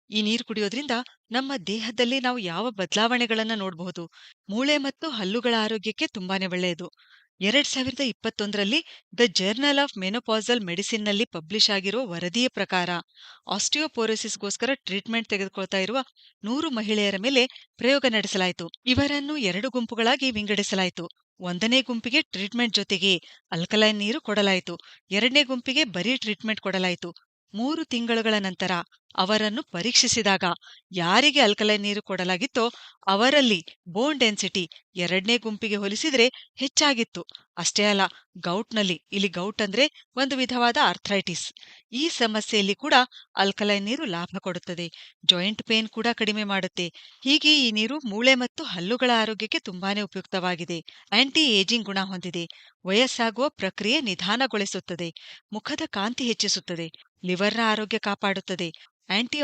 ಈ ನೀರು ಕುಡಿಯೋದ್ರಿಂದ ನಮ್ಮ ದೇಹದಲ್ಲಿ ನಾವು ಯಾವ ಬದಲಾವಣೆಗಳನ್ನ ನೋಡಬಹುದು? ಮೂಳೆ ಮತ್ತು ಹಲ್ಲುಗಳ ಆರೋಗ್ಯಕ್ಕೆ ತುಂಬಾನೇ ಒಳ್ಳೆಯದು. 2021ರಲ್ಲಿ ದ ಜರ್ನಲ್ ಆಫ್ ಮೆನೋಪಾಸಲ್ ಮೆಡಿಸಿನ್‌ನಲ್ಲಿ ಪಬ್ಲಿಷ್ ಆಗಿರೋ ವರದಿಯ ಪ್ರಕಾರ ಆಸ್ಟಿಯೋಪೊರೋಸಿಸ್‌ಗೋಸ್ಕರ ಟ್ರೀಟ್ಮೆಂಟ್ ತೆಗೆದುಕೊಳ್ತಾ ಇರುವ 100 ಮಹಿಳೆಯರ ಮೇಲೆ ಪ್ರಯೋಗ ನಡೆಸಲಾಯಿತು. ಇವರನ್ನು 2 ಗುಂಪುಗಳಾಗಿ ವಿಂಗಡಿಸಲಾಯಿತು. 1ನೇ ಗುಂಪಿಗೆ ಟ್ರೀಟ್ಮೆಂಟ್ ಜೊತೆಗೆ ಅಲ್ಕಲೈನ್ ನೀರು ಕೊಡಲಾಯಿತು. 2ನೇ ಗುಂಪಿಗೆ ಬರೀ ಟ್ರೀಟ್ಮೆಂಟ್ ಕೊಡಲಾಯಿತು. 3 ತಿಂಗಳುಗಳ ನಂತರ ಅವರನ್ನು ಪರೀಕ್ಷಿಸಿದಾಗ ಯಾರಿಗೆ ಅಲ್ಕಲೈನ್ ನೀರು ಕೊಡಲಾಗಿತ್ತೋ ಅವರಲ್ಲಿ ಬೋನ್ ಡೆನ್ಸಿಟಿ 2ನೇ ಗುಂಪಿಗೆ ಹೋಲಿಸಿದ್ರೆ ಹೆಚ್ಚಾಗಿತ್ತು. ಅಷ್ಟೇ ಅಲ್ಲ, ಗೌಟ್‌ನಲ್ಲಿ, ಇಲ್ಲಿ ಗೌಟ್ ಅಂದ್ರೆ ಒಂದು ವಿಧವಾದ ಆರ್ಥ್ರೈಟಿಸ್, ಈ ಸಮಸ್ಯೆಯಲ್ಲಿ ಕೂಡ ಅಲ್ಕಲೈನ್ ನೀರು ಲಾಭ ಕೊಡುತ್ತದೆ. ಜಾಯಿಂಟ್ ಪೇನ್ ಕೂಡ ಕಡಿಮೆ ಮಾಡುತ್ತೆ. ಹೀಗೆ ಈ ನೀರು ಮೂಳೆ ಮತ್ತು ಹಲ್ಲುಗಳ ಆರೋಗ್ಯಕ್ಕೆ ತುಂಬಾನೇ ಉಪಯುಕ್ತವಾಗಿದೆ. ಆಂಟಿ ಏಜಿಂಗ್ ಗುಣ ಹೊಂದಿದೆ. ವಯಸ್ಸಾಗುವ ಪ್ರಕ್ರಿಯೆ ನಿಧಾನಗೊಳಿಸುತ್ತದೆ. ಮುಖದ ಕಾಂತಿ ಹೆಚ್ಚಿಸುತ್ತದೆ. ಲಿವರ್‌ನ ಆರೋಗ್ಯ ಕಾಪಾಡುತ್ತದೆ. ಆಂಟಿ